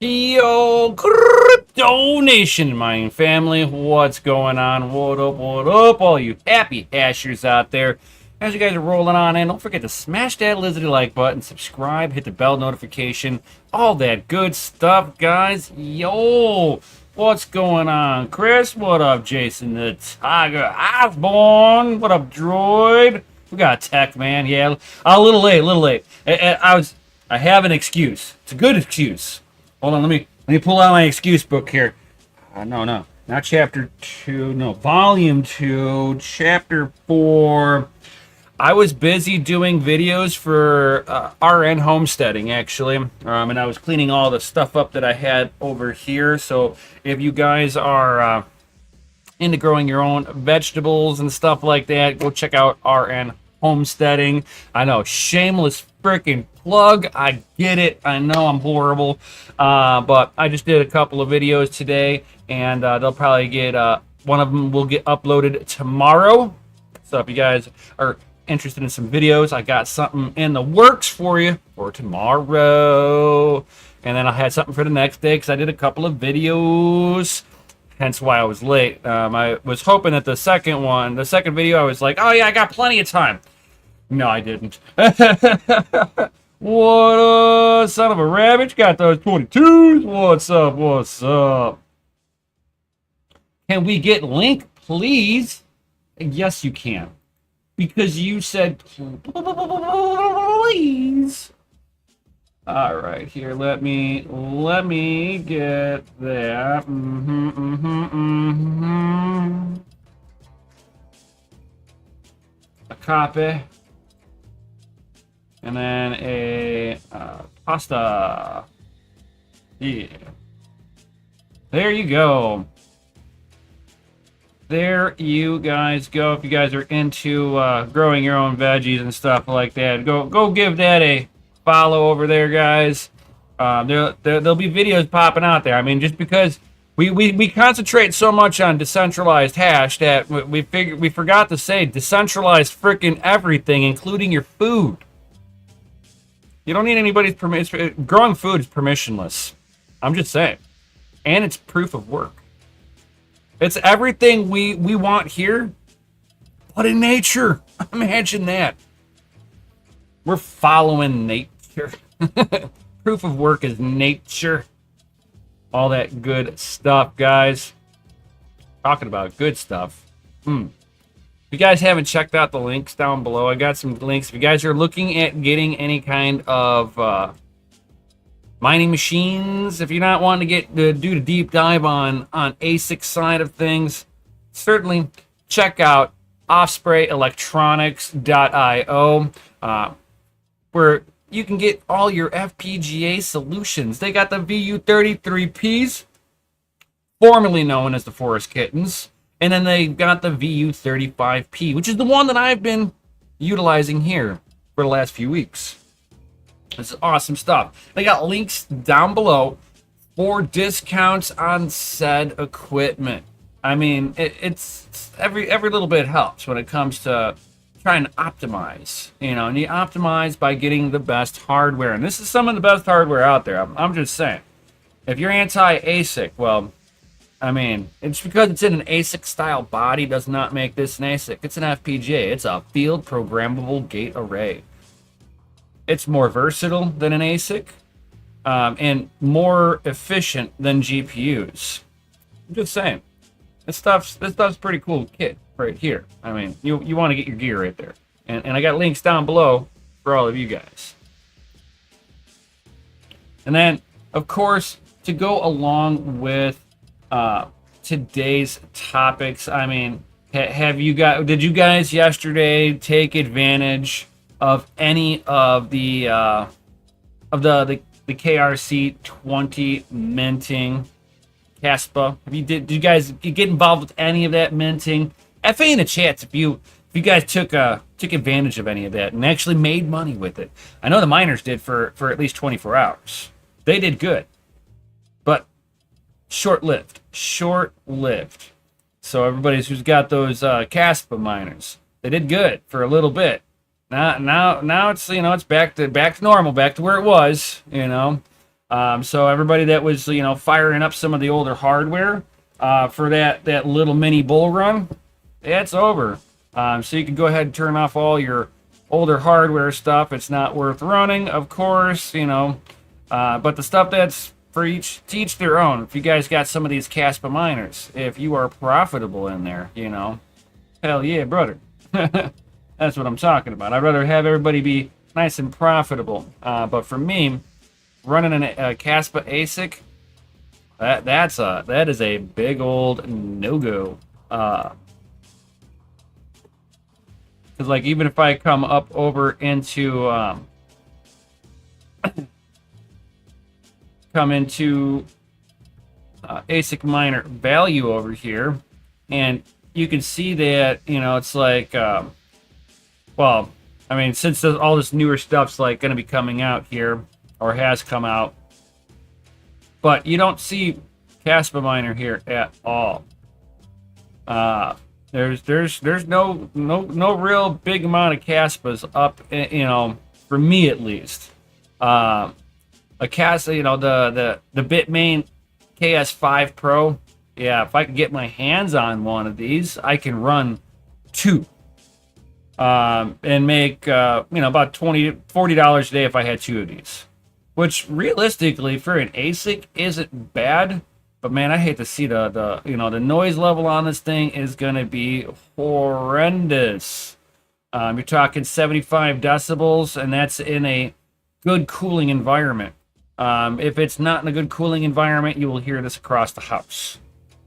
Yo, Crypto Nation, my family, what's going on? What up, all you happy hashers out there? As you guys are rolling on in, don't forget to smash that lizardy like button, subscribe, hit the bell notification, all that good stuff, guys. Yo, what's going on? Chris, what up? Jason the Tiger Osborne, what up, Droid? We got Tech, man. Yeah, a little late. I have an excuse. It's a good excuse. Hold on, let me pull out my excuse book here. No, not chapter 2. No, volume 2, chapter 4. I was busy doing videos for RN homesteading, actually, and I was cleaning all the stuff up that I had over here. So if you guys are into growing your own vegetables and stuff like that, go check out RN homesteading. I know, shameless freaking plug. I get it. I know I'm horrible, but I just did a couple of videos today, and they'll probably get one of them will get uploaded tomorrow. So if you guys are interested in some videos, I got something in the works for you for tomorrow, and then I had something for the next day because I did a couple of videos. Hence why I was late. I was hoping that the second video, I was like, oh yeah, I got plenty of time. No, I didn't. What son of a rabbit? You got those 22s? What's up? What's up? Can we get link, please? Yes, you can. Because you said please. All right, here, let me get that. A copy. And then a pasta. Yeah. There you go. There you guys go. If you guys are into growing your own veggies and stuff like that, go give that a follow over there, guys. There'll be videos popping out there. I mean, just because we concentrate so much on decentralized hash that we forgot to say decentralized freaking everything, including your food. You don't need anybody's permission. Growing food is permissionless. I'm just saying. And it's proof of work. It's everything we want here, but in nature. Imagine that. We're following nature. Proof of work is nature. All that good stuff, guys. Talking about good stuff. If you guys haven't checked out the links down below, I got some links. If you guys are looking at getting any kind of mining machines, if you're not wanting to do the deep dive on ASIC side of things, certainly check out ospreyelectronics.io, where you can get all your FPGA solutions. They got the VU33Ps, formerly known as the Forest Kittens. And then they got the VU35P, which is the one that I've been utilizing here for the last few weeks. This is awesome stuff. They got links down below for discounts on said equipment. I mean, it's every little bit helps when it comes to trying to optimize. You know, and you optimize by getting the best hardware. And this is some of the best hardware out there. I'm just saying. If you're anti-ASIC, well, I mean, it's because it's in an ASIC style body does not make this an ASIC. It's an FPGA. It's a field programmable gate array. It's more versatile than an ASIC, and more efficient than GPUs. I'm just saying, this stuff's pretty cool kit right here. I mean, you want to get your gear right there, and I got links down below for all of you guys. And then, of course, to go along with today's topics, I mean, did you guys yesterday take advantage of any of the KRC20 minting, Caspa? Did you guys get involved with any of that minting? FA in the chats if you guys took advantage of any of that and actually made money with it. I know the miners did for at least 24 hours. They did good, but short-lived. So everybody who's got those Caspa miners, they did good for a little bit. Now it's it's back to normal, back to where it was. So everybody that was, firing up some of the older hardware for that little mini bull run, it's over. So you can go ahead and turn off all your older hardware stuff. It's not worth running, of course, but the stuff that's for each to each their own. If you guys got some of these Caspa miners, if you are profitable in there, hell yeah, brother. That's what I'm talking about. I'd rather have everybody be nice and profitable. But for me, running a Caspa ASIC, that is a big old no-go. Because like even if I come up over into come into ASIC miner value over here, and you can see that it's like well, I mean, since all this newer stuff's like going to be coming out here or has come out, but you don't see Caspa miner here at all. There's no real big amount of Caspas up, for me at least. A Caspa, the Bitmain KS5 Pro. Yeah, if I could get my hands on one of these, I can run two. And make about $40 a day if I had two of these. Which realistically for an ASIC isn't bad. But man, I hate to see the noise level on this thing is gonna be horrendous. You're talking 75 decibels, and that's in a good cooling environment. If it's not in a good cooling environment, you will hear this across the house.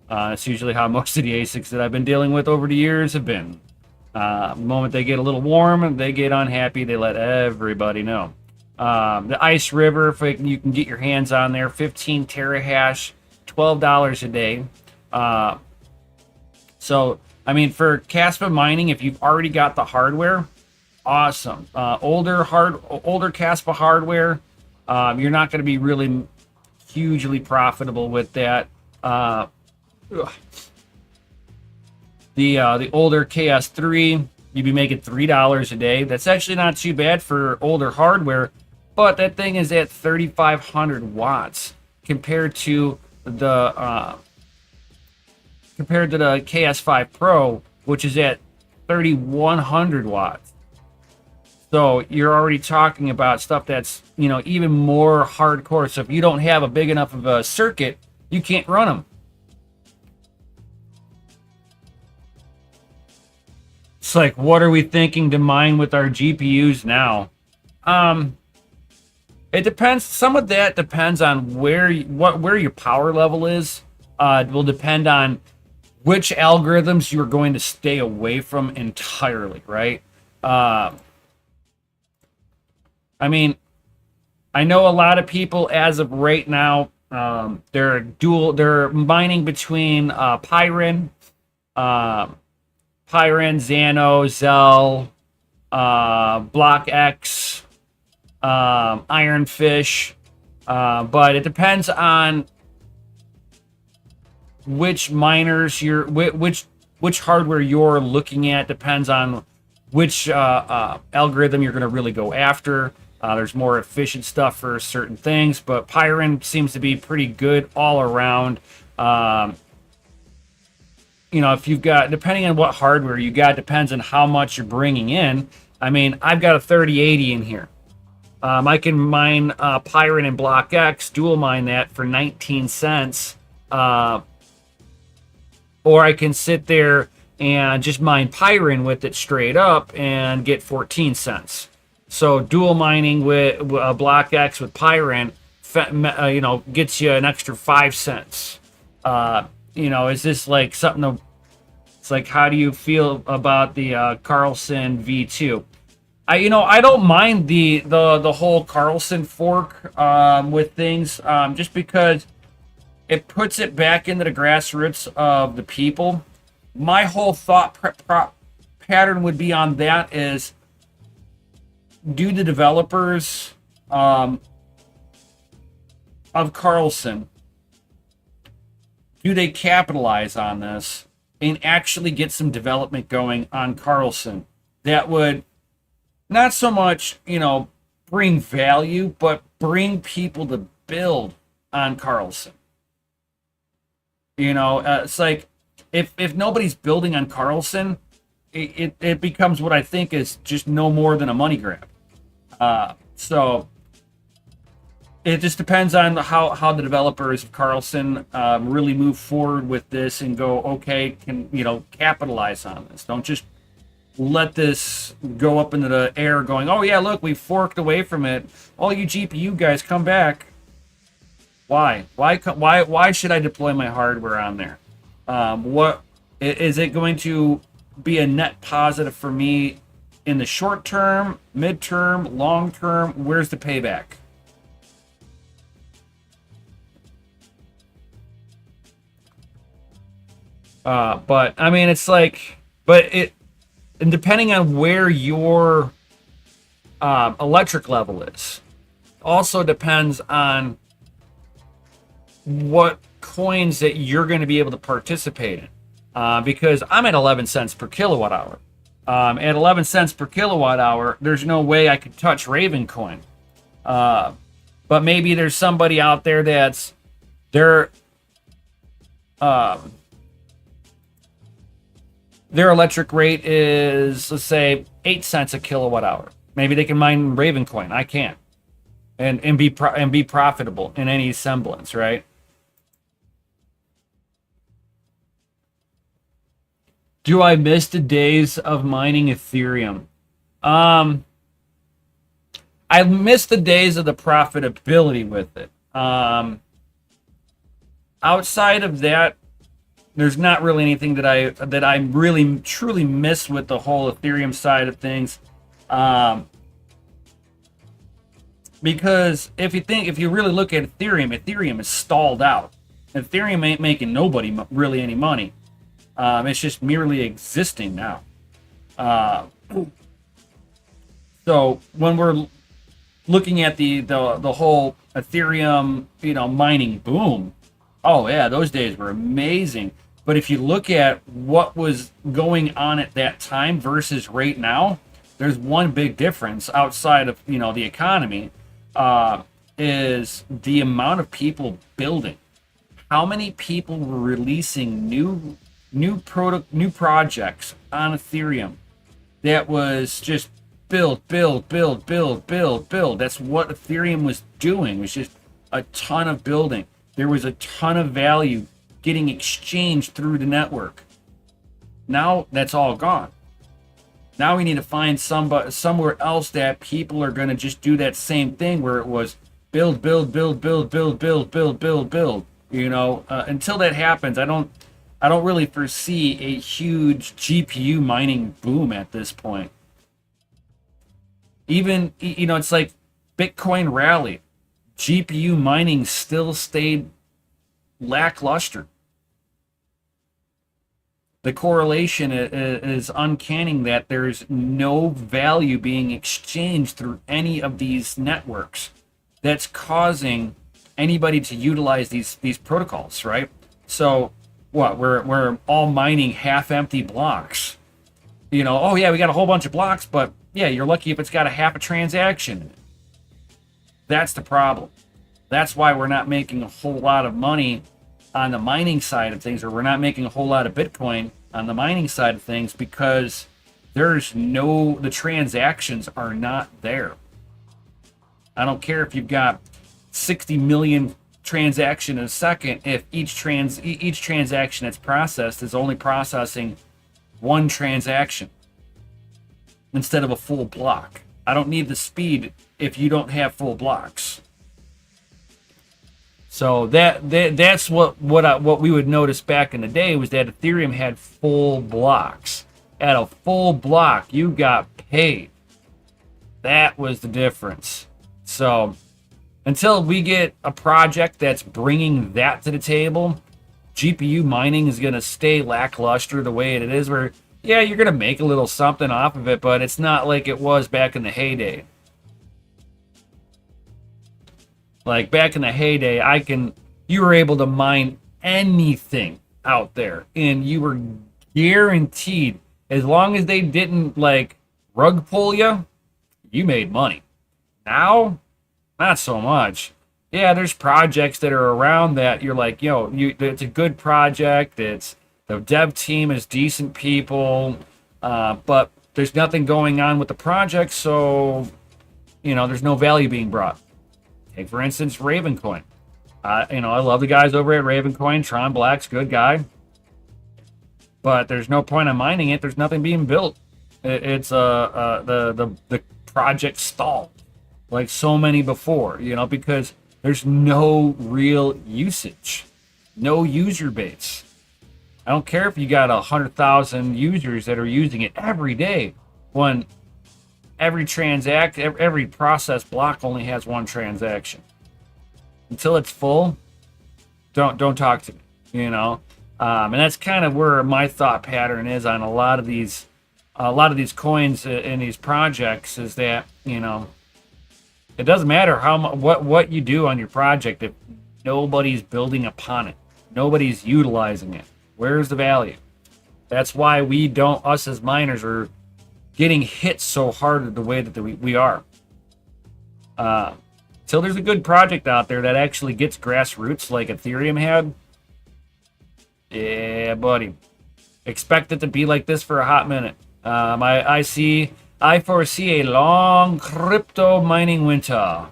That's usually how most of the ASICs that I've been dealing with over the years have been. The moment they get a little warm, they get unhappy, they let everybody know. The Ice River, if you can get your hands on there, 15 terahash. $12 a day. So, I mean, for Caspa mining, if you've already got the hardware, awesome. Older Caspa hardware, you're not going to be really hugely profitable with that. The older KS3, you'd be making $3 a day. That's actually not too bad for older hardware, but that thing is at 3,500 watts compared to the KS5 Pro, which is at 3,100 watts. So you're already talking about stuff that's even more hardcore. So if you don't have a big enough of a circuit, you can't run them. It's like, what are we thinking to mine with our GPUs now? It depends. Some of that depends on where your power level is. It will depend on which algorithms you're going to stay away from entirely, right? I mean, I know a lot of people as of right now, they're mining between Pyrin, Xano, Zell, Block X, Ironfish, but it depends on which miners which hardware you're looking at. Depends on which algorithm you're going to really go after. There's more efficient stuff for certain things, but Pyrin seems to be pretty good all around. If you've got, depending on what hardware you got, depends on how much you're bringing in. I mean, I've got a 3080 in here. I can mine Pyrin and Block X, dual mine that for 19 cents. Or I can sit there and just mine Pyrin with it straight up and get 14 cents. So dual mining with Block X with Pyrin, gets you an extra 5 cents. Is this like something to, it's like, how do you feel about the Carlson V2? I don't mind the whole Carlson fork with things, just because it puts it back into the grassroots of the people. My whole thought pattern would be on that is, do the developers of Carlson, do they capitalize on this and actually get some development going on Carlson that would not so much, bring value, but bring people to build on Carlson. You know, it's like if nobody's building on Carlson, it becomes what I think is just no more than a money grab. So it just depends on how the developers of Carlson really move forward with this and go, okay, can capitalize on this. Don't just let this go up into the air going, oh yeah, look, we forked away from it. All you GPU guys come back. Why should I deploy my hardware on there? What is it going to be a net positive for me in the short term, mid-term, long term? Where's the payback? But I mean, it's like, and depending on where your electric level is, also depends on what coins that you're going to be able to participate in. Because I'm at 11 cents per kilowatt hour. At 11 cents per kilowatt hour, there's no way I could touch Raven coin. But maybe there's somebody out there that's their electric rate is, let's say, 8 cents a kilowatt hour. Maybe they can mine Raven coin. I can't, and be profitable in any semblance, right? Do I miss the days of mining Ethereum? I miss the days of the profitability with it. Outside of that, there's not really anything that I really truly miss with the whole Ethereum side of things. Because if you really look at Ethereum is stalled out. Ethereum ain't making nobody really any money. It's just merely existing now. So when we're looking at the whole Ethereum, mining boom, oh yeah, those days were amazing. But if you look at what was going on at that time versus right now, there's one big difference outside of the economy, is the amount of people building. How many people were releasing new projects on Ethereum that was just build. That's what Ethereum was doing, was just a ton of building. There was a ton of value getting exchanged through the network. Now that's all gone. Now we need to find somewhere else that people are going to just do that same thing where it was build. Until that happens, I don't really foresee a huge GPU mining boom at this point. Even, it's like Bitcoin rally. GPU mining still stayed lackluster. The correlation is uncanny that there's no value being exchanged through any of these networks that's causing anybody to utilize these protocols, right? So what, we're all mining half-empty blocks. Oh yeah, we got a whole bunch of blocks, but yeah, you're lucky if it's got a half a transaction in it. That's the problem. That's why we're not making a whole lot of money on the mining side of things, or we're not making a whole lot of Bitcoin on the mining side of things, because the transactions are not there. I don't care if you've got 60 million transactions a second, if each transaction that's processed is only processing one transaction instead of a full block. I don't need the speed if you don't have full blocks. So that's what we would notice back in the day, was that Ethereum had full blocks. At a full block, you got paid. That was the difference. So until we get a project that's bringing that to the table, GPU mining is going to stay lackluster the way it is, where, yeah, you're going to make a little something off of it, but it's not like it was back in the heyday. Like back in the heyday, you were able to mine anything out there, and you were guaranteed, as long as they didn't rug pull you, you made money. Now, not so much. yeah, there's projects that are around that you're like, it's a good project. It's the dev team is decent people, but there's nothing going on with the project, so there's no value being brought. Take for instance Ravencoin. I love the guys over at Ravencoin. Tron Black's good guy, but there's no point in mining it. There's nothing being built. It's the project stalled, like so many before, because there's no real usage, no user base. I don't care if you got 100,000 users that are using it every day, when every process block only has one transaction. Until it's full, don't talk to me, and that's kind of where my thought pattern is on a lot of these coins in these projects, is that it doesn't matter what you do on your project if nobody's building upon it, nobody's utilizing it. Where's the value? That's why us as miners are getting hit so hard the way that we are. Till there's a good project out there that actually gets grassroots like Ethereum had, yeah, buddy, expect it to be like this for a hot minute. I foresee a long crypto mining winter.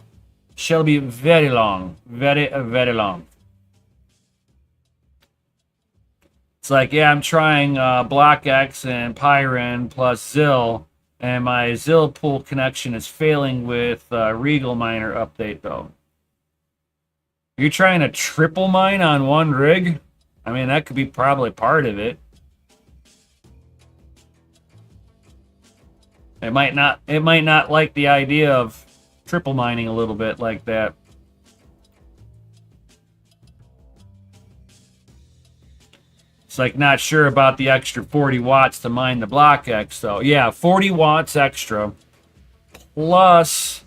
Shall be very long, very, very long. It's like, yeah, I'm trying BlockX and Pyron plus Zill, and my Zill pool connection is failing with Regal Miner update, though. You're trying to triple mine on one rig? I mean, that could be probably part of it. It might not like the idea of triple mining a little bit like that. It's like not sure about the extra 40 watts to mine the BlockX, though. Yeah, 40 watts extra. Plus,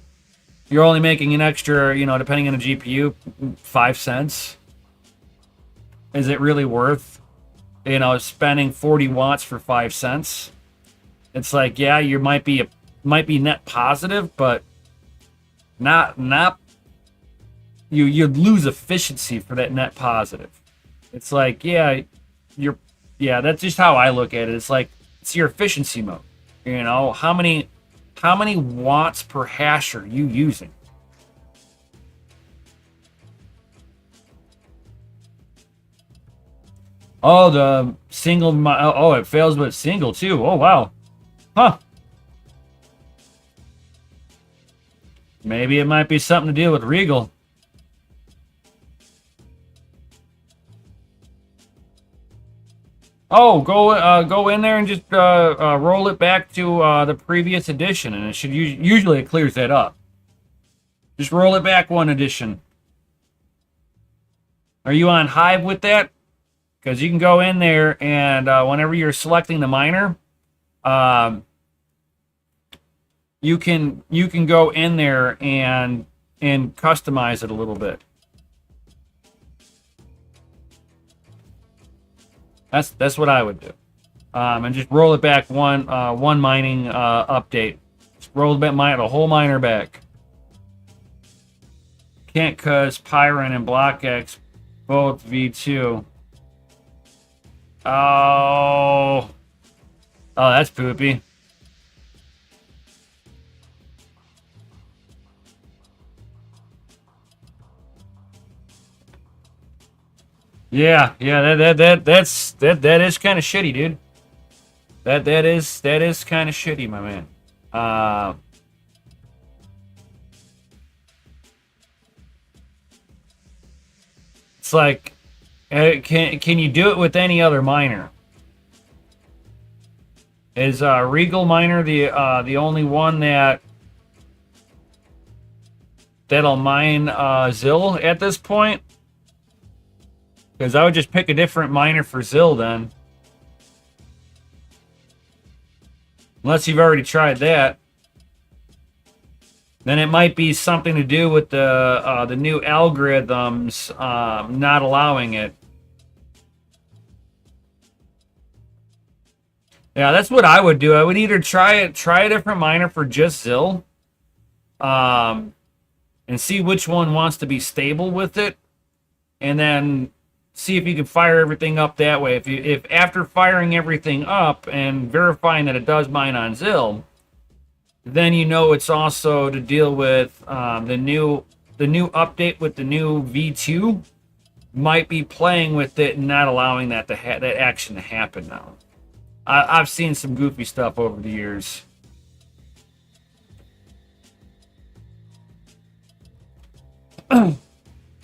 you're only making an extra, depending on the GPU, 5 cents. Is it really worth, spending 40 watts for 5 cents? It's like, yeah, you might be net positive, but not you'd lose efficiency for that net positive. It's like, yeah, that's just how I look at it. It's like, it's your efficiency mode. How many watts per hash are you using? Oh, the single. Oh, it fails with single too. Oh, wow. Huh. Maybe it might be something to do with Regal. Oh, go in there and just roll it back to the previous edition, and it should usually it clears that up. Just roll it back one edition. Are you on Hive with that? Because you can go in there and whenever you're selecting the miner, you can go in there and customize it a little bit. That's what I would do, and just roll it back one mining update. Just roll the whole miner back. Can't cause Pyron and BlockX both V2. Oh, that's poopy. Yeah, that is kind of shitty, dude. That is kind of shitty, my man. It's like, can you do it with any other miner? Is Regal Miner the only one that'll mine Zill at this point? Because I would just pick a different miner for Zill then. Unless you've already tried that. Then it might be something to do with the new algorithms not allowing it. Yeah, that's what I would do. I would either try a different miner for just Zill, and and see which one wants to be stable with it, and then see if you can fire everything up that way. If after firing everything up and verifying that it does mine on Zill, then you know it's also to deal with the new update with the new V2 might be playing with it and not allowing that that action to happen now. I've seen some goofy stuff over the years.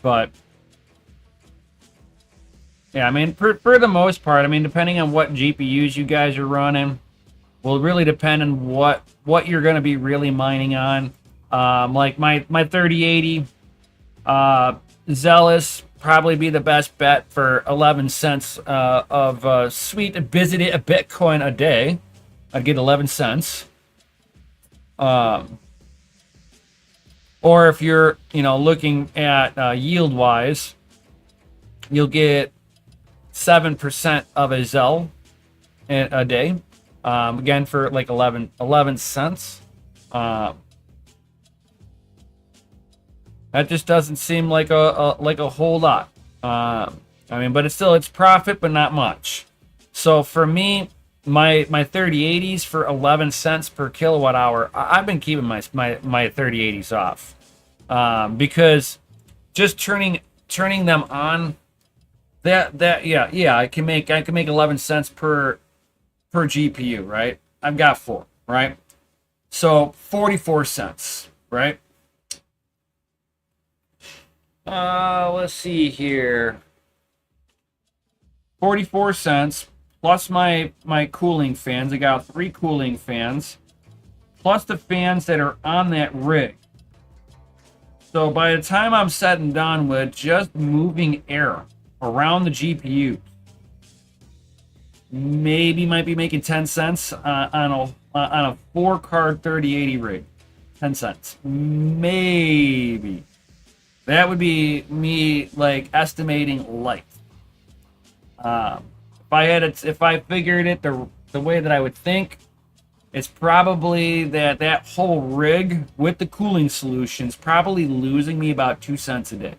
But yeah, I mean, for the most part, I mean, depending on what GPUs you guys are running, will really depend on what you're going to be really mining on. Like my 3080, Zealous probably be the best bet for 11 cents of sweet Bitcoin a day. I'd get 11 cents. Or if you're, looking at yield wise, you'll get 7% of a Zell a day. Again, for like 11 cents. That just doesn't seem like a whole lot. I mean, but it's profit, but not much. So for me, my 3080s for 11 cents per kilowatt hour, I've been keeping my 3080s off, because just turning them on, I can make 11 cents per GPU, right? I've got 4, right? So 44 cents, right? Let's see here. 44 cents plus my cooling fans. I got 3 cooling fans plus the fans that are on that rig. So by the time I'm said and done with just moving air around the GPU, maybe might be making 10 cents on a 4-card 3080 rig. 10 cents. Maybe. That would be me like estimating light. If I figured it the way that I would think, it's probably that whole rig with the cooling solutions probably losing me about 2 cents a day.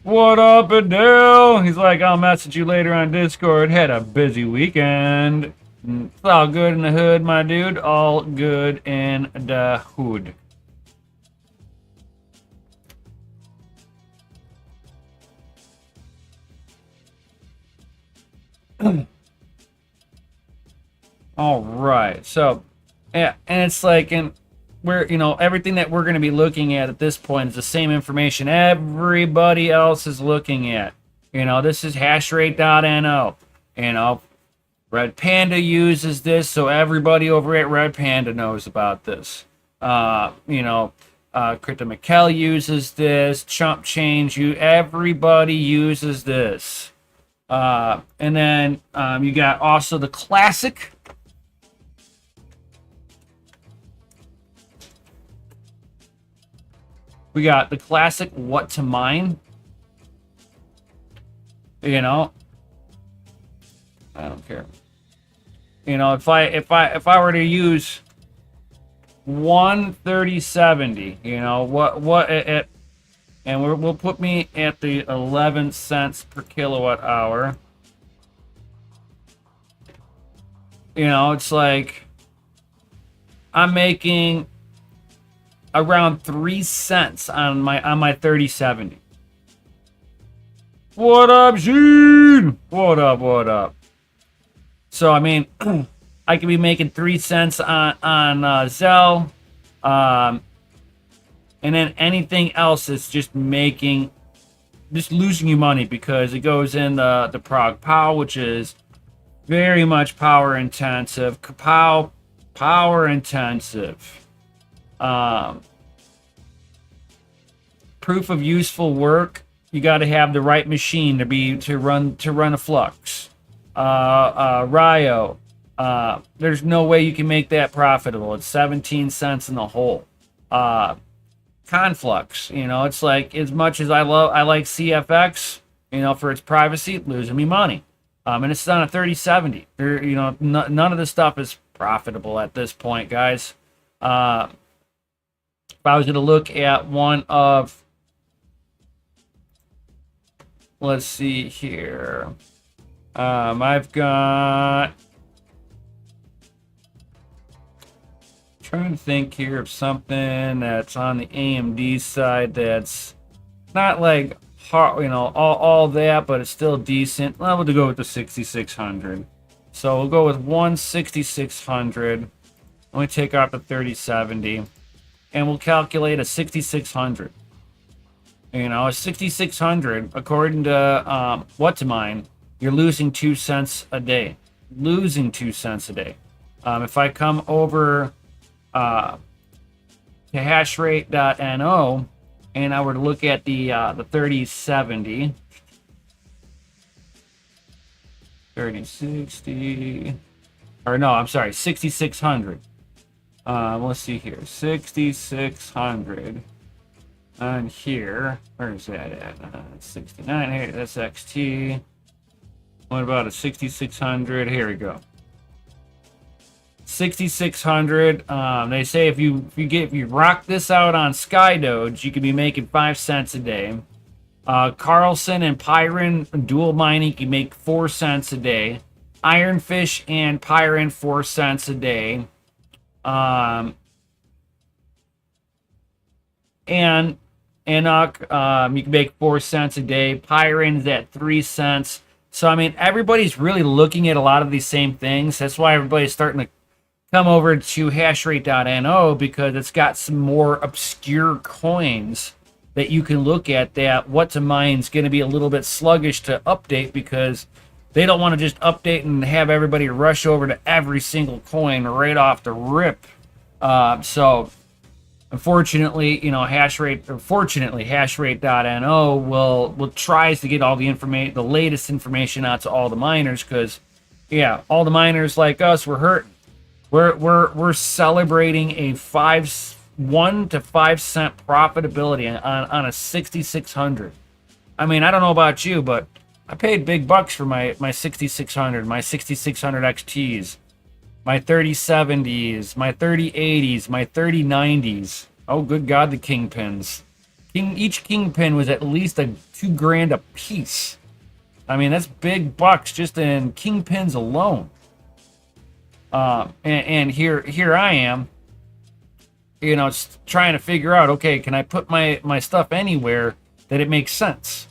What up, Adele? He's like, I'll message you later on Discord. Had a busy weekend. It's all good in the hood, my dude. All good in the hood. All right. So, yeah, and it's like, and we're, everything that we're going to be looking at this point is the same information everybody else is looking at. This is hashrate.no. Red Panda uses this, so everybody over at Red Panda knows about this. Crypto McKell uses this. Chump Change, everybody uses this. And then you got also the classic. We got the classic what to mine. I don't care. If I were to use 13070, what it, and we'll put me at the 11 cents per kilowatt hour. It's like I'm making around 3 cents on my 3070. What up, Gene? What up? So I mean, I could be making 3 cents on Zell, and then anything else is just losing you money because it goes in the Prague POW, which is very much power intensive. Power intensive. Proof of useful work. You got to have the right machine to run a flux. Ryo. There's no way you can make that profitable. It's 17 cents in the hole. Conflux. It's like, as much as I like CFX, for its privacy, losing me money. And it's on a 3070. None of this stuff is profitable at this point, guys. If I was going to look at one of, let's see here. I've got, trying to think here of something that's on the AMD side that's not like hard, all that, but it's still decent. Well, we'll go with the 6600. So we'll go with one 6600. Let me take off the 3070, and we'll calculate a 6600. A 6600, according to What to Mine, you're losing 2 cents a day. Losing 2 cents a day. If I come over to hashrate.no, and I were to look at the 3070, 3060, or no, I'm sorry, 6600. Let's see here, 6600 on here. Where is that at? 69. Hey, that's XT. What about a 6600? Here we go. 6600. They say if you rock this out on SkyDoge, you could be making 5 cents a day. Carlson and Pyron dual mining can make 4 cents a day. Ironfish and Pyron 4 cents a day. And Enoch, you can make 4 cents a day. Pyron's at 3 cents. So I mean, everybody's really looking at a lot of these same things. That's why everybody's starting to come over to hashrate.no, because it's got some more obscure coins that you can look at that What to Mine's going to be a little bit sluggish to update, because they don't want to just update and have everybody rush over to every single coin right off the rip. So unfortunately, hashrate.no will tries to get all the the latest information out to all the miners, because all the miners like us, we're hurting. We're celebrating a 1 to 5 cent profitability on a 6600. I mean, I don't know about you, but I paid big bucks for my 6600, my 6600 XTs, my 3070s, my 3080s, my 3090s. Oh, good God, the kingpins. Each kingpin was at least $2,000 a piece. I mean, that's big bucks just in kingpins alone. And here I am, trying to figure out, okay, can I put my stuff anywhere that it makes sense?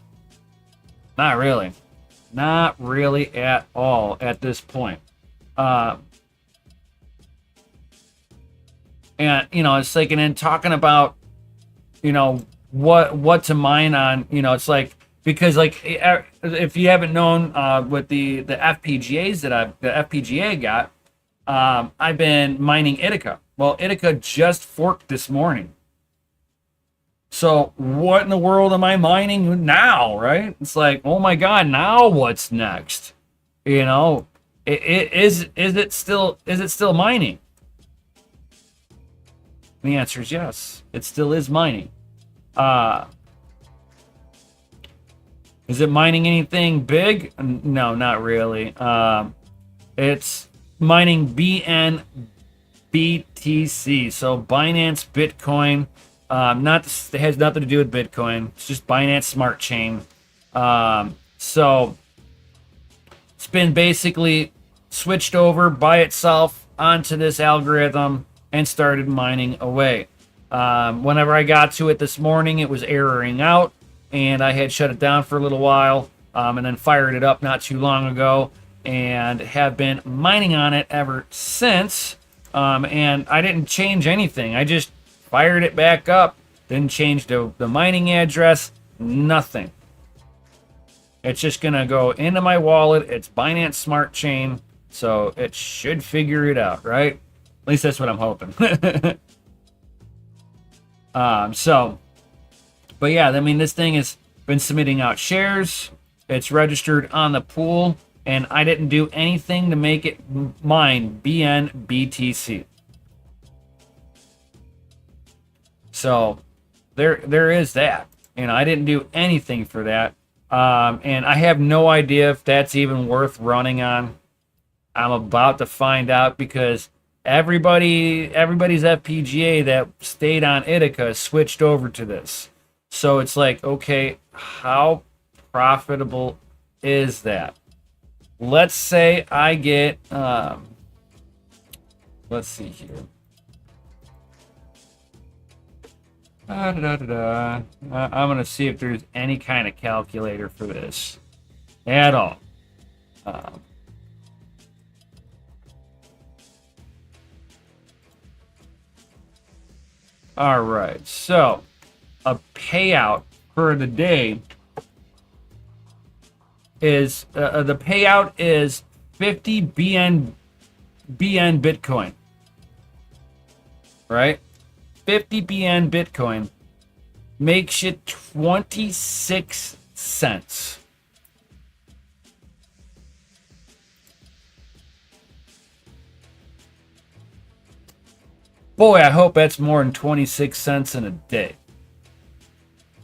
Not really. Not really at all at this point. And, it's like, and then talking about, what to mine on, it's like, because like, if you haven't known, with the FPGAs the FPGA got, I've been mining Ithaca. Well, Ithaca just forked this morning. So what in the world am I mining now, right? It's like, oh my God, now what's next? Is it still mining? The answer is yes. It still is mining. Is it mining anything big? No, not really. It's mining BNBTC, so Binance Bitcoin. It has nothing to do with Bitcoin. It's just Binance Smart Chain. So it's been basically switched over by itself onto this algorithm and started mining away. Whenever I got to it this morning, it was erroring out, and I had shut it down for a little while, and then fired it up not too long ago, and have been mining on it ever since. And I didn't change anything. I just fired it back up, didn't change the mining address, nothing. It's just gonna go into my wallet. It's Binance Smart Chain, so it should figure it out, right? At least that's what I'm hoping. But yeah, I mean, this thing has been submitting out shares. It's registered on the pool, and I didn't do anything to make it mine BNBTC. So there is that. I didn't do anything for that. And I have no idea if that's even worth running on. I'm about to find out because everybody's FPGA that stayed on Ithaca switched over to this. So it's like, okay, how profitable is that? Let's say I get, let's see here. I'm going to see if there's any kind of calculator for this at all. All right, so a payout for the day is the payout is 50 BN Bitcoin, right? 50 BN Bitcoin makes it 26 cents. Boy, I hope that's more than 26 cents in a day.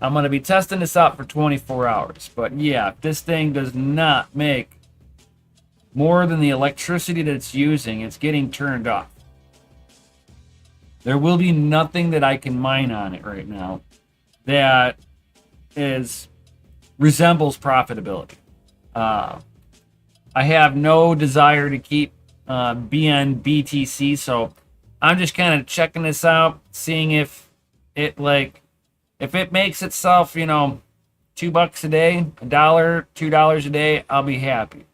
I'm going to be testing this out for 24 hours. But yeah, if this thing does not make more than the electricity that it's using, it's getting turned off. There will be nothing that I can mine on it right now that resembles profitability. I have no desire to keep BNBTC, so I'm just kind of checking this out, seeing if it makes itself, $2 a day, $1, $2 a day, I'll be happy.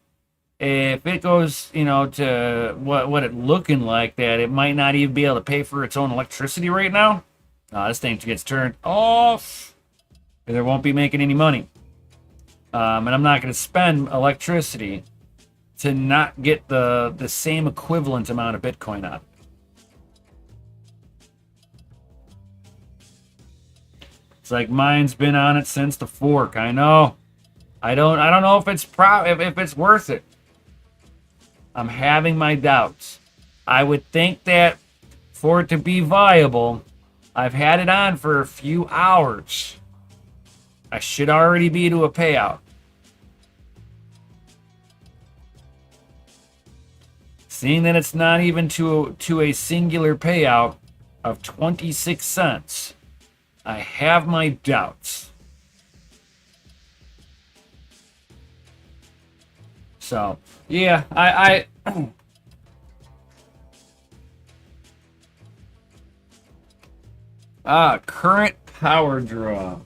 If it goes, to what it looking like that it might not even be able to pay for its own electricity right now, this thing gets turned off. There won't be making any money. And I'm not going to spend electricity to not get the same equivalent amount of Bitcoin out of it. It's like mine's been on it since the fork. I know. I don't know if it's worth it. I'm having my doubts. I would think that for it to be viable, I've had it on for a few hours. I should already be to a payout. Seeing that it's not even to a singular payout of 26 cents, I have my doubts. So, yeah, I current power draw.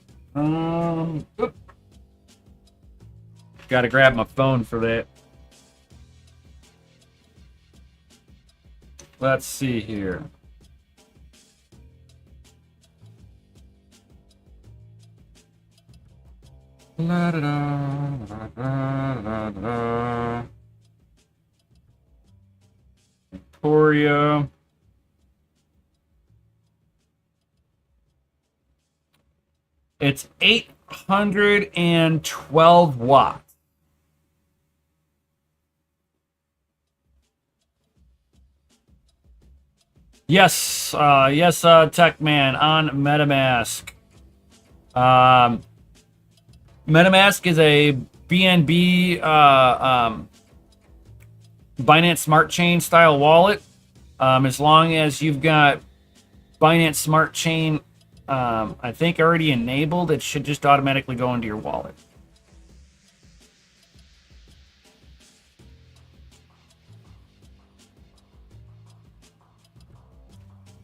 Gotta grab my phone for that. Let's see here. La da da da da da. Victoria. It's 812 watts. Yes, Tech Man on MetaMask. MetaMask is a BNB Binance Smart Chain style wallet. As long as you've got Binance Smart Chain, I think already enabled, it should just automatically go into your wallet.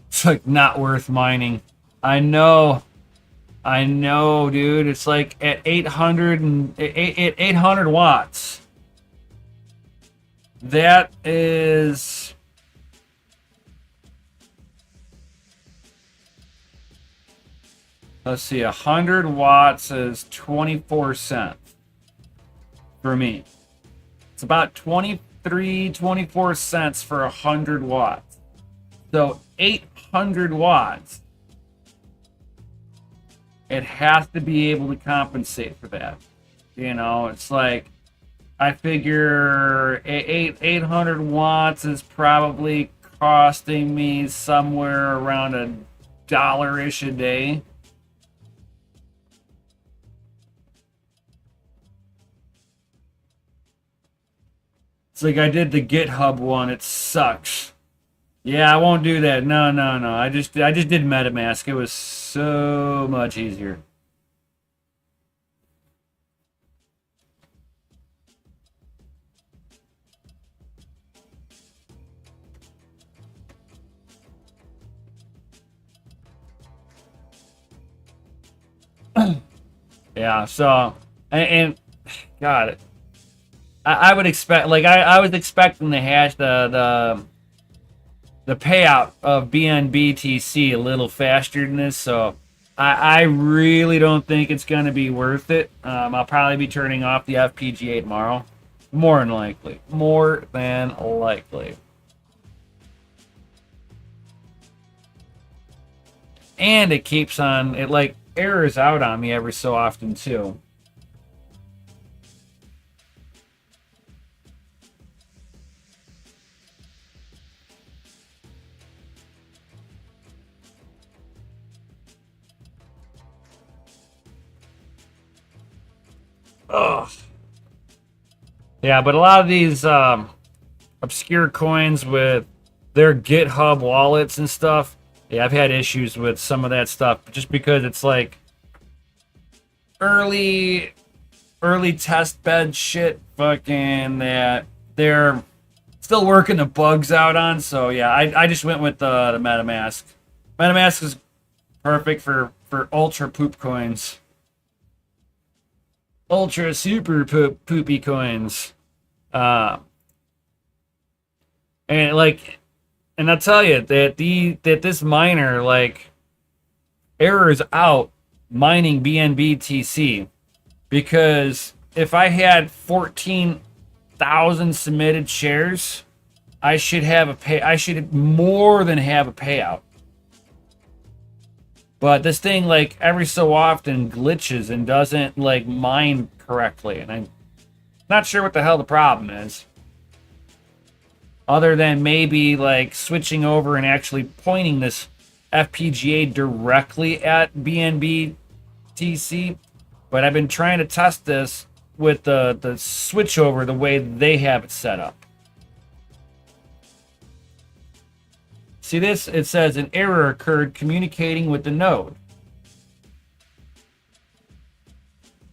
It's like not worth mining. I know, dude. It's like at 800 watts. That is, let's see, 100 watts is 24 cents for me. It's about 24 cents for 100 watts. So 800 watts. It has to be able to compensate for that. It's like, I figure 800 watts is probably costing me somewhere around $1-ish a day. It's like I did the GitHub one. It sucks. Yeah, I won't do that. No, no, no. I just did MetaMask. It was so much easier. Yeah, so and God, I would expect like I was expecting the hash the payout of BNBTC a little faster than this, so I really don't think it's gonna be worth it. I'll probably be turning off the FPGA tomorrow, more than likely, more than likely. And it keeps on it like errors out on me every so often too. Ugh. Yeah, but a lot of these obscure coins with their GitHub wallets and stuff. Yeah, I've had issues with some of that stuff just because it's like early test bed shit fucking that they're still working the bugs out on. So yeah, I just went with the MetaMask. MetaMask is perfect for ultra poop coins. Ultra super poopy coins. Uh and like and I'll tell you that this miner like errors out mining BNBTC because if I had 14,000 submitted shares, I should have a pay. I should more than have a payout. But this thing like every so often glitches and doesn't like mine correctly, and I'm not sure what the hell the problem is. Other than maybe like switching over and actually pointing this FPGA directly at BNB but I've been trying to test this with the switch over the way they have it set up. See this? It says an error occurred communicating with the node.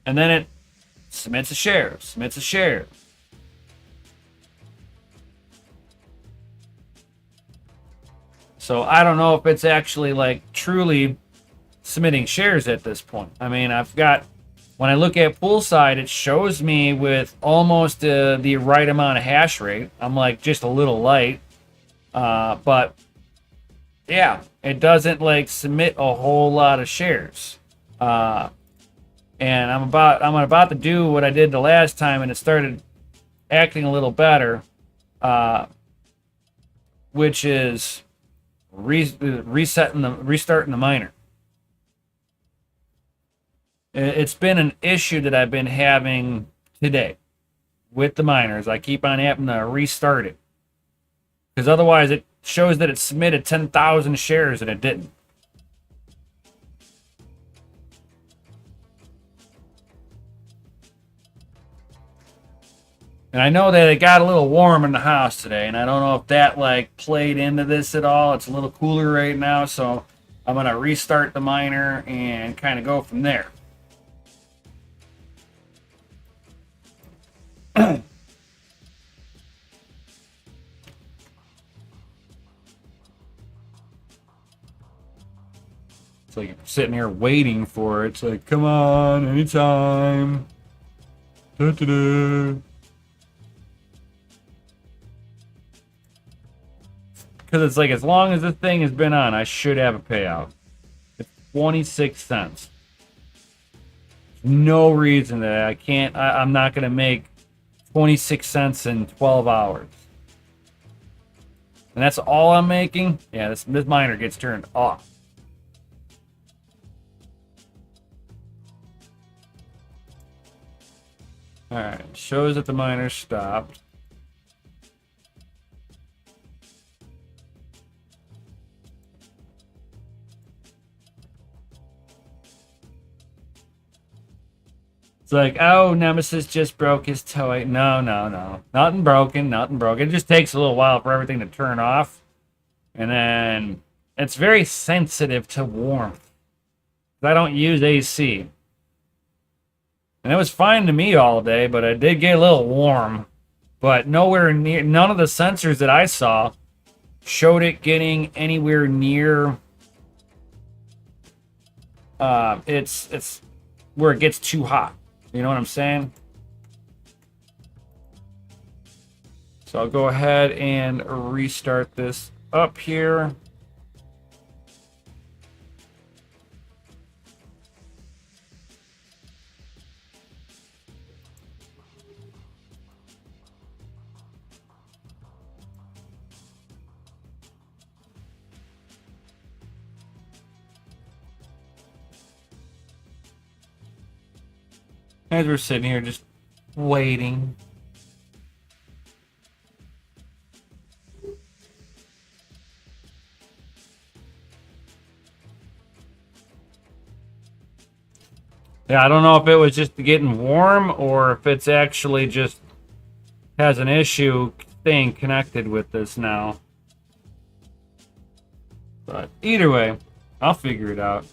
And then it submits a share, submits a share. So I don't know if it's actually like truly submitting shares at this point. I mean, I've got, when I look at poolside, it shows me with almost the right amount of hash rate. I'm like just a little light. But yeah, it doesn't like submit a whole lot of shares. And I'm about to do what I did the last time, and it started acting a little better, which is restarting the miner. It's been an issue that I've been having today with the miners. I keep on having to restart it because otherwise it shows that it submitted 10,000 shares and it didn't. And I know that it got a little warm in the house today, and I don't know if that like played into this at all. It's a little cooler right now, so I'm gonna restart the miner and kind of go from there. It's like you're sitting here waiting for it. It's like, come on, anytime. Da-da-da. Because it's like, as long as this thing has been on, I should have a payout. It's 26 cents. No reason that I can't, I'm not going to make 26 cents in 12 hours. And that's all I'm making? Yeah, this miner gets turned off. Alright, shows that the miner stopped. It's like, oh, Nemesis just broke his toy. No, no, no. Nothing broken, nothing broken. It just takes a little while for everything to turn off. And then it's very sensitive to warmth. I don't use AC. And it was fine to me all day, but it did get a little warm. But nowhere near, none of the sensors that I saw showed it getting anywhere near it's where it gets too hot. You know what I'm saying? So I'll go ahead and restart this up here. As we're sitting here just waiting. Yeah, I don't know if it was just getting warm or if it's actually just has an issue staying connected with this now. But either way, I'll figure it out.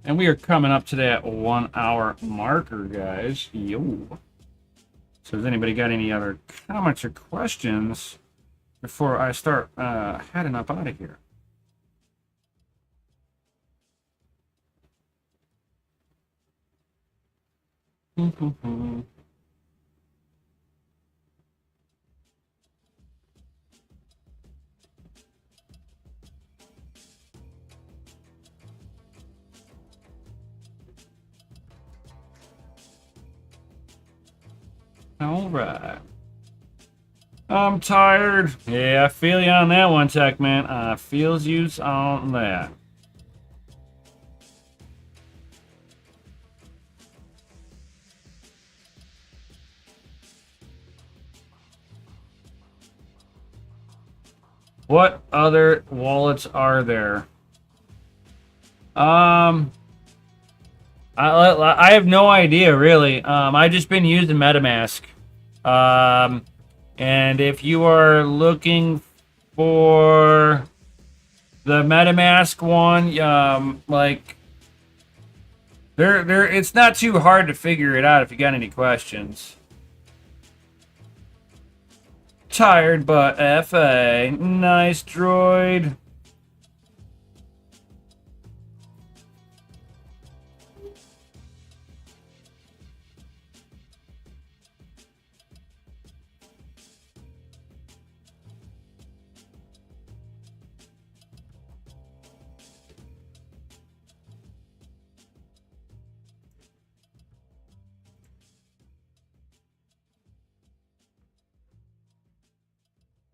And we are coming up to that 1 hour marker, guys. Yo. So has anybody got any other comments or questions before I start heading up out of here? All right. I'm tired. Yeah, I feel you on that one, Tech Man. I feels you on that. What other wallets are there? I have no idea, really. I've just been using MetaMask. And if you are looking for the MetaMask one, like, it's not too hard to figure it out if you got any questions. Tired but FA. Nice, droid.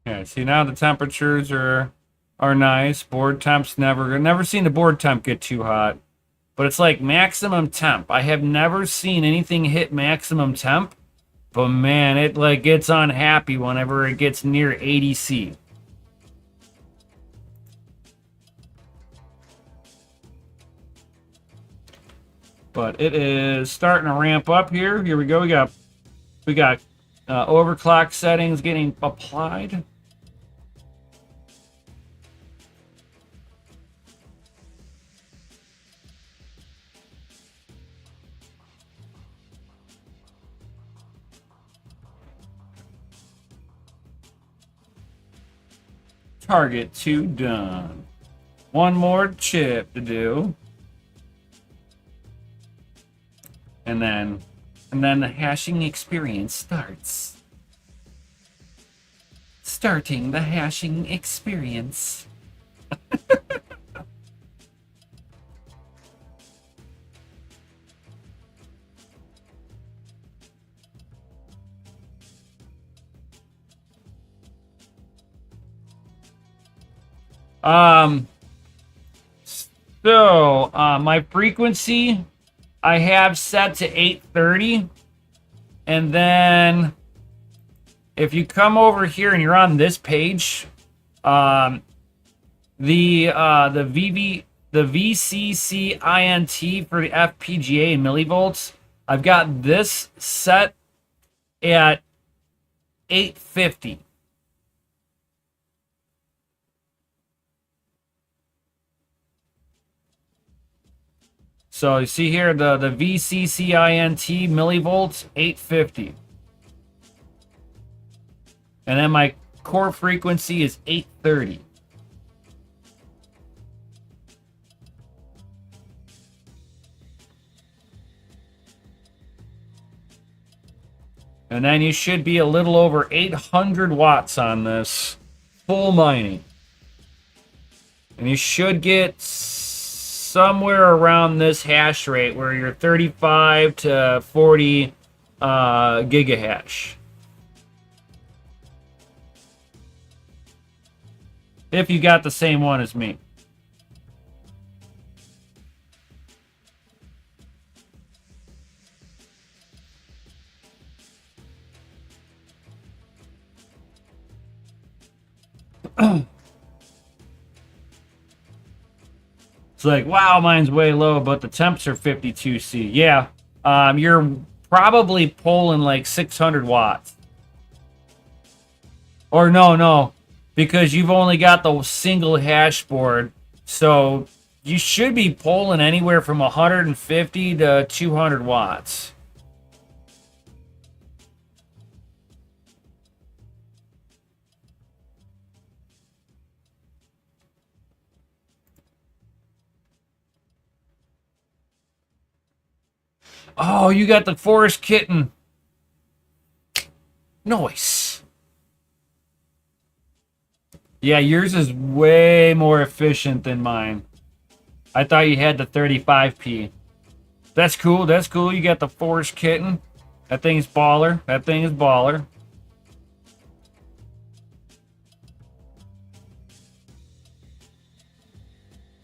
Yeah, see now the temperatures are nice. Board temps never seen the board temp get too hot. But it's like maximum temp. I have never seen anything hit maximum temp. But man, it like gets unhappy whenever it gets near 80°C. But it is starting to ramp up here. Here we go. We got overclock settings getting applied. Target 2 done. One more chip to do. And then the hashing experience starts. Starting the hashing experience. So my frequency I have set to 830, and then if you come over here and you're on this page, The VCC INT for the FPGA in millivolts, I've got this set at 850. So you see here the VCC INT millivolts 850. And then my core frequency is 830. And then you should be a little over 800 watts on this full mining. And you should get somewhere around this hash rate where you're 35 to 40 gigahash. If you got the same one as me. It's like, wow, mine's way low, but the temps are 52C. Yeah, you're probably pulling like 600 watts. Or no, because you've only got the single hash board, so you should be pulling anywhere from 150 to 200 watts. Oh, you got the forest kitten. Nice. Yeah, yours is way more efficient than mine. I thought you had the 35p. That's cool. That's cool. You got the forest kitten. That thing's baller. That thing is baller.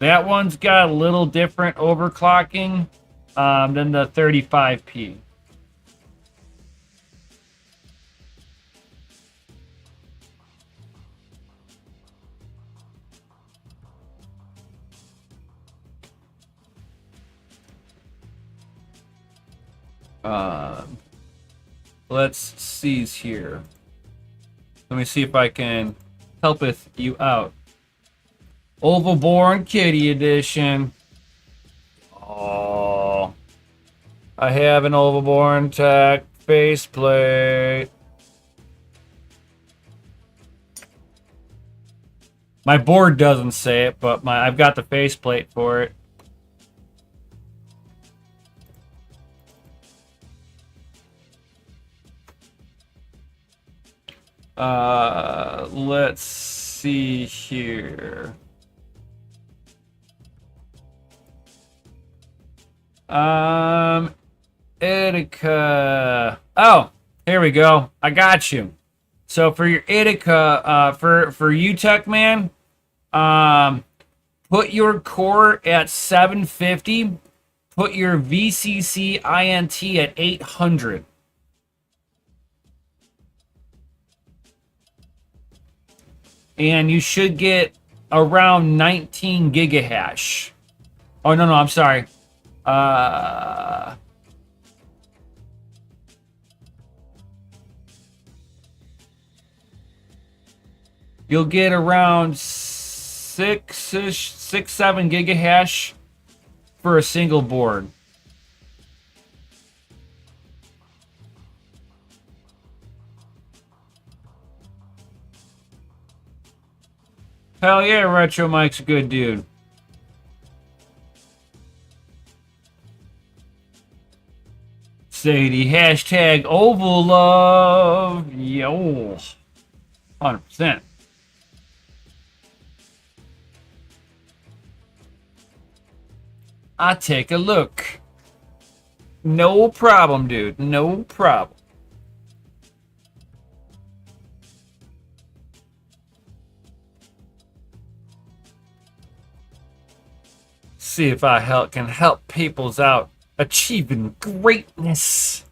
That one's got a little different overclocking than the 35p. Let's see here. Let me see if I can helpeth you out. Ovalborn Kitty Edition. Oh, I have an Ovalborn Tech faceplate. My board doesn't say it, but I've got the faceplate for it. Let's see here. Etika. Oh, here we go. I got you. So for your Etika, for you, Tech Man, put your core at 750. Put your VCC INT at 800. And you should get around 19 gigahash. Oh, no, I'm sorry. You'll get around 7 gigahash for a single board. Hell yeah, Retro Mike's a good dude. Sadie, hashtag Oval Love. Yo. 100%. I take a look. No problem, dude. No problem. See if I can help people's out achieving greatness.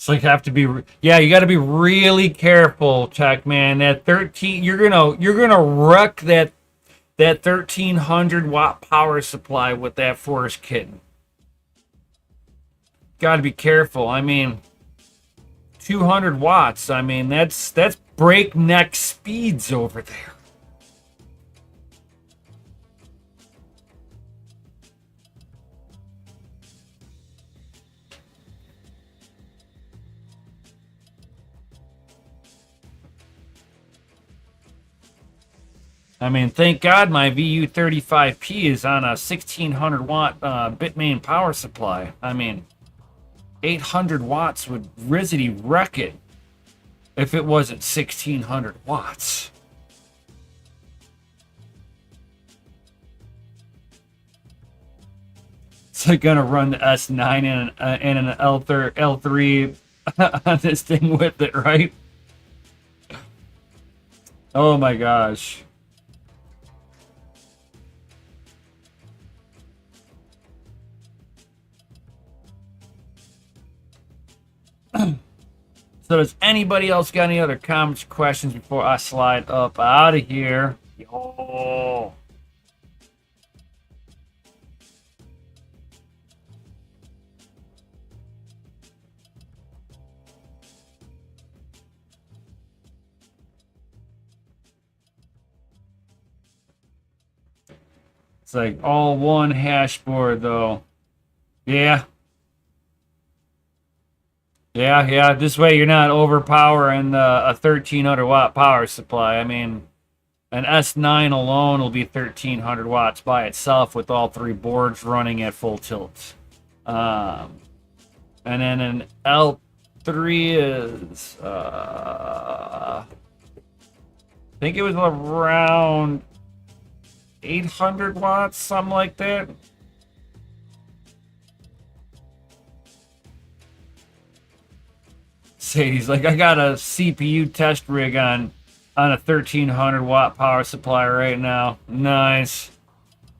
It's like have to be, yeah, you got to be really careful, Tech man. That 13, you're gonna wreck that 1300-watt power supply with that force kitten. Got to be careful. I mean, 200 watts. I mean, that's breakneck speeds over there. I mean, thank God my VU35P is on a 1600 watt Bitmain power supply. I mean, 800 watts would rizzity wreck it if it wasn't 1600 watts. It's like gonna run the S9 and an L3 on this thing with it, right? Oh my gosh. So does anybody else got any other comments or questions before I slide up out of here? Yo. It's like all one hash board though. Yeah. Yeah. This way you're not overpowering a 1300 watt power supply. I mean, an S9 alone will be 1300 watts by itself with all three boards running at full tilt. And then an L3 is, I think it was around 800 watts, something like that. Sadie's like, I got a CPU test rig on a 1300 watt power supply right now. Nice.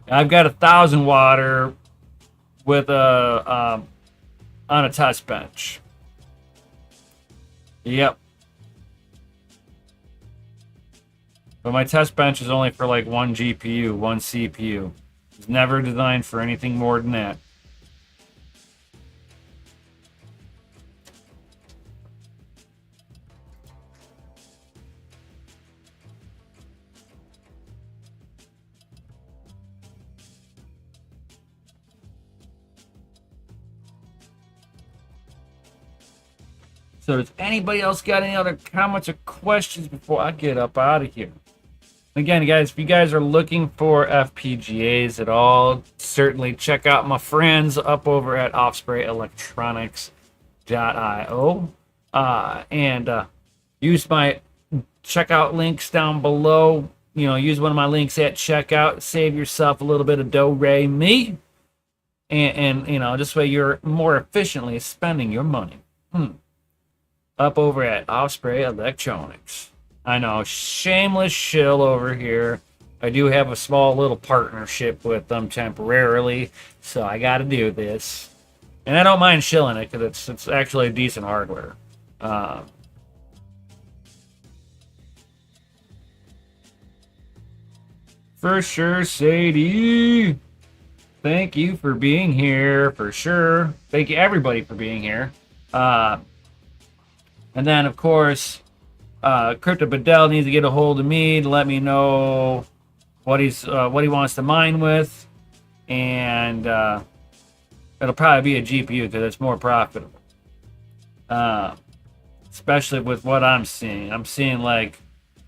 I've got 1,000 watter with a on a test bench. Yep. But my test bench is only for like one GPU, one CPU. It's never designed for anything more than that. So does anybody else got any other comments or questions before I get up out of here? Again, guys, if you guys are looking for FPGAs at all, certainly check out my friends up over at offsprayelectronics.io. And use my checkout links down below. You know, use one of my links at checkout. Save yourself a little bit of do-re-mi. And you know, this way you're more efficiently spending your money. Up over at Offspray Electronics. I know, shameless shill over here. I do have a small little partnership with them temporarily, so I got to do this. And I don't mind shilling it because it's actually decent hardware. For sure, Sadie. Thank you for being here, for sure. Thank you, everybody, for being here. And then, of course, Crypto Bedell needs to get a hold of me to let me know what he wants to mine with, and it'll probably be a GPU because it's more profitable. Especially with what I'm seeing. I'm seeing like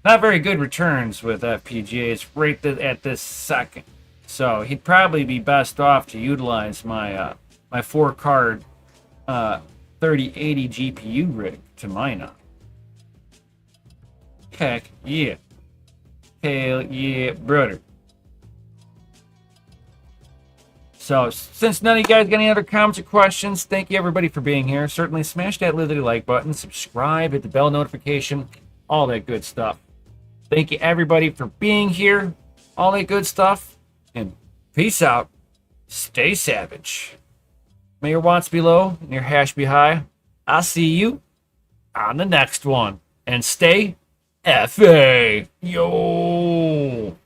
not very good returns with FPGAs right at this second. So he'd probably be best off to utilize my my 4-card 3080 GPU rig to mine on. Heck yeah. Hell yeah, brother. So, since none of you guys got any other comments or questions, thank you everybody for being here. Certainly smash that little like button, subscribe, hit the bell notification, all that good stuff. Thank you everybody for being here, all that good stuff, and peace out. Stay savage. May your watts be low and your hash be high. I'll see you on the next one. And stay FA. Yo.